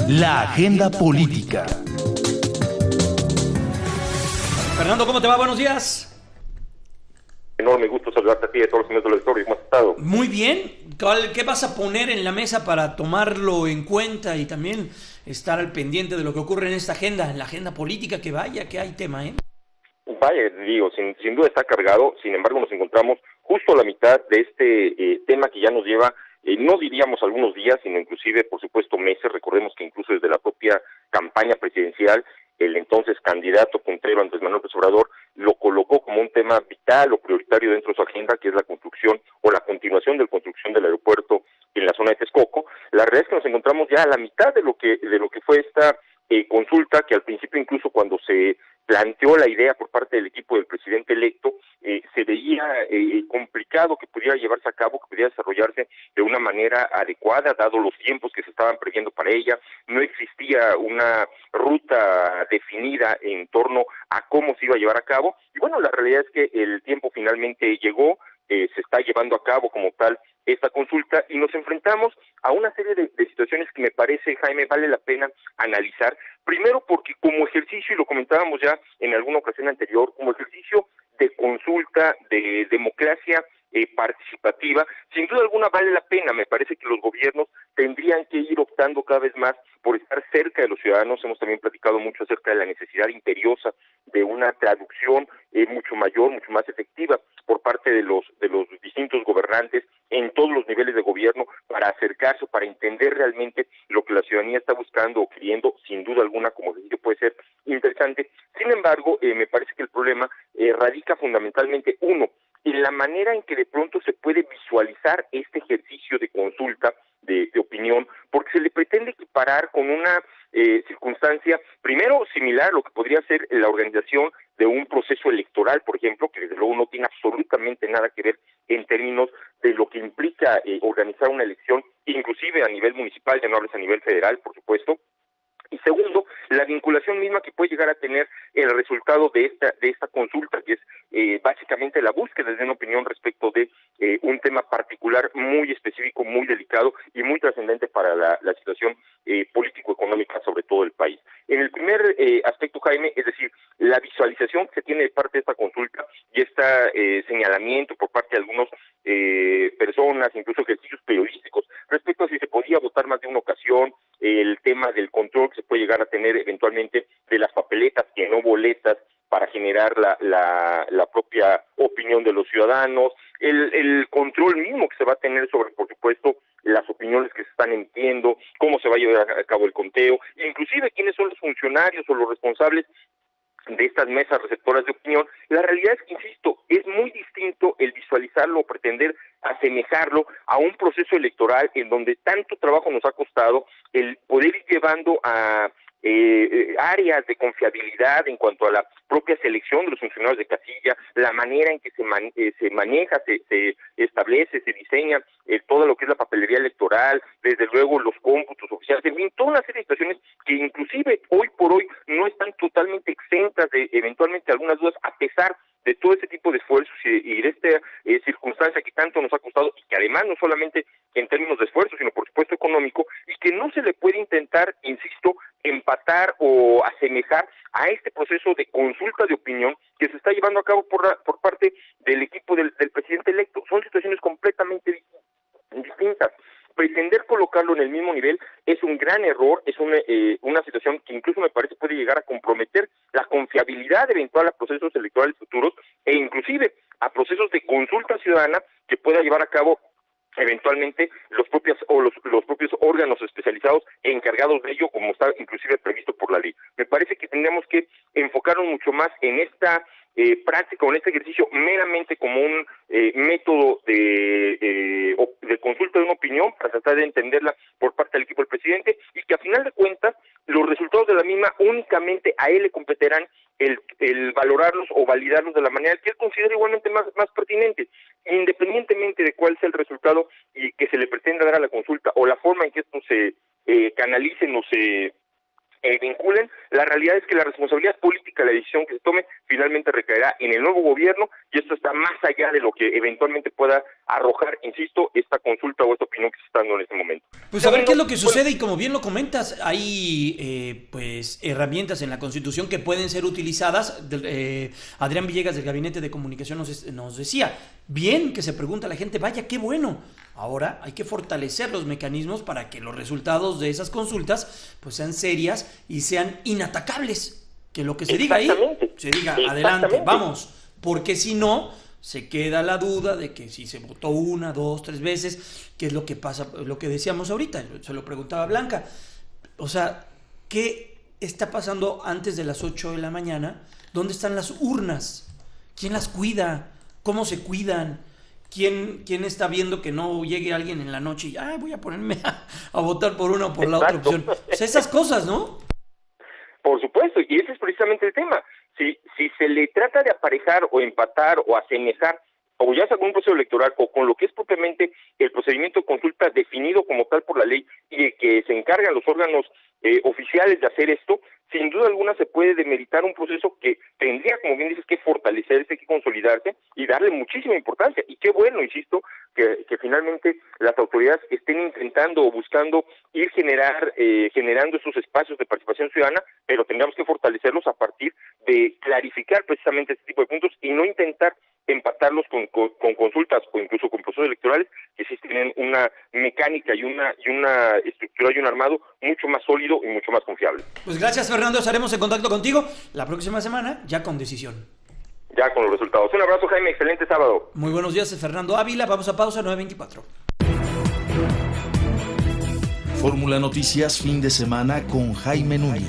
La agenda política. Fernando, ¿cómo te va? Buenos días. Enorme gusto saludarte a ti y a todos los señores del auditorio. ¿Cómo has estado? Muy bien. ¿Qué vas a poner en la mesa para tomarlo en cuenta y también estar al pendiente de lo que ocurre en esta agenda, en la agenda política? Que vaya, que hay tema, ¿eh? Vaya, digo, sin duda está cargado. Sin embargo, nos encontramos justo a la mitad de este tema que ya nos lleva, no diríamos algunos días, sino inclusive, por supuesto, meses. Recordemos que incluso desde la propia campaña presidencial, el entonces candidato puntero Andrés Manuel López Obrador lo colocó como un tema vital o prioritario dentro de su agenda, que es la construcción o la continuación de la construcción del aeropuerto en la zona de Texcoco. La realidad es que nos encontramos ya a la mitad de lo que fue esta consulta, que al principio, incluso cuando se planteó la idea por parte del equipo del presidente electo, se veía complicado que pudiera llevarse a cabo, que pudiera desarrollarse de una manera adecuada, dado los tiempos que se estaban previendo para ella. No existía una ruta definida en torno a cómo se iba a llevar a cabo, y bueno, la realidad es que el tiempo finalmente llegó. Se está llevando a cabo como tal esta consulta y nos enfrentamos a una serie de situaciones que me parece, Jaime, vale la pena analizar. Primero porque como ejercicio, y lo comentábamos ya en alguna ocasión anterior, como ejercicio de consulta, de democracia participativa, sin duda alguna vale la pena. Me parece que los gobiernos tendrían que ir optando cada vez más por estar cerca de los ciudadanos. Hemos también platicado mucho acerca de la necesidad imperiosa de una traducción mucho mayor, mucho más efectiva por parte de los distintos gobernantes en todos los niveles de gobierno, para acercarse, para entender realmente lo que la ciudadanía está buscando o queriendo. Sin duda alguna, como ejercicio puede ser interesante. Sin embargo, me parece que el problema radica fundamentalmente, uno, en la manera en que de pronto se puede visualizar este ejercicio de consulta, de opinión, porque se le pretende equiparar con una circunstancia, primero, similar a lo que podría ser la organización de un proceso electoral, por ejemplo, que desde luego no tiene absolutamente nada que ver en términos de lo que implica organizar una elección, inclusive a nivel municipal, ya no hables a nivel federal, por supuesto. Y segundo, la vinculación misma que puede llegar a tener el resultado de esta consulta, que es básicamente la búsqueda de una opinión respecto de un tema particular muy específico, muy delicado y muy trascendente para la situación político-económica, sobre todo del país. En el primer aspecto, Jaime, es decir, la visualización que se tiene de parte de esta consulta y este señalamiento por parte de algunas personas, incluso ejercicios periodísticos, respecto a si se podía votar más de una ocasión, el tema del control que se puede llegar a tener eventualmente de las papeletas, que no boletas, para generar la propia opinión de los ciudadanos, el control mismo que se va a tener sobre, por supuesto, las opiniones que se están emitiendo, cómo se va a llevar a cabo el conteo, inclusive quiénes son los funcionarios o los responsables de estas mesas receptoras de opinión. La realidad es que, insisto, es muy distinto el visualizarlo o pretender asemejarlo a un proceso electoral en donde tanto trabajo nos ha costado el poder ir llevando a áreas de confiabilidad en cuanto a la propia selección de los funcionarios de casilla, la manera en que se maneja, se establece, se diseña todo lo que es la papelería electoral, desde luego los cómputos oficiales, en fin, toda una serie de situaciones que inclusive hoy por hoy no están totalmente exentas de eventualmente algunas dudas, a pesar de todo ese tipo de esfuerzos y de esta circunstancia que tanto nos ha costado, y que además no solamente en términos de esfuerzo, sino por supuesto económico, y que no se le puede intentar, insisto, empatar o asemejar a este proceso de consulta de opinión que se está llevando a cabo por parte del equipo del presidente electo. Son situaciones completamente distintas. Pretender colocarlo en el mismo nivel es un gran error, es una situación que incluso me parece puede llegar a comprometer la confiabilidad eventual a procesos electorales futuros e inclusive a procesos de consulta ciudadana que pueda llevar a cabo eventualmente los propios órganos especializados encargados de ello, como está inclusive previsto por la ley. Me parece que tendríamos que enfocarnos mucho más en esta práctica o en este ejercicio meramente como un método de consulta de una opinión para tratar de entenderla por parte del equipo del presidente, y que a final de cuentas los resultados de la misma únicamente a él le competirán el valorarlos o validarlos de la manera que él considera igualmente más pertinente, independientemente de cuál sea el resultado y que se le pretenda dar a la consulta o la forma en que esto se canalicen o se vinculen. la realidad es que la responsabilidad política, la decisión que se tome, finalmente recaerá en el nuevo gobierno, y esto está más allá de lo que eventualmente pueda arrojar, insisto, esta consulta o esta opinión que se está dando en este momento. Pues a ver qué es lo que sucede, y como bien lo comentas, hay pues herramientas en la Constitución que pueden ser utilizadas. Adrián Villegas del Gabinete de Comunicación nos decía, bien que se pregunta a la gente, vaya, qué bueno. Ahora hay que fortalecer los mecanismos para que los resultados de esas consultas pues sean serias y sean inatacables. Que lo que se diga ahí, se diga adelante, vamos, porque si no, se queda la duda de que si se votó 1, 2, 3 veces, qué es lo que pasa, lo que decíamos ahorita, se lo preguntaba Blanca. O sea, ¿qué está pasando antes de las 8 de la mañana? ¿Dónde están las urnas? ¿Quién las cuida? ¿Cómo se cuidan? ¿Quién está viendo que no llegue alguien en la noche y voy a ponerme a votar por una o por la otra opción? O sea, esas cosas, ¿no? Por supuesto, y ese es precisamente el tema. Si se le trata de aparejar o empatar o asemejar, o ya sea con un proceso electoral o con lo que es propiamente el procedimiento de consulta definido como tal por la ley y que se encargan los órganos oficiales de hacer esto, sin duda alguna se puede demeritar un proceso que tendría, como bien dices, que fortalecerse, que consolidarse y darle muchísima importancia. Y qué bueno, insisto, que finalmente las autoridades estén intentando o buscando ir generando esos espacios de participación ciudadana, pero tendríamos que fortalecerlos a partir de clarificar precisamente este tipo de puntos y no intentar empatarlos con consultas o incluso con procesos electorales que sí tienen una mecánica y una estructura y un armado mucho más sólido y mucho más confiable. Pues gracias, Fernando, estaremos en contacto contigo la próxima semana ya con decisión. Ya con los resultados. Un abrazo, Jaime, excelente sábado. Muy buenos días, Fernando Ávila, vamos a pausa, 9:24. Fórmula Noticias fin de semana con Jaime Núñez.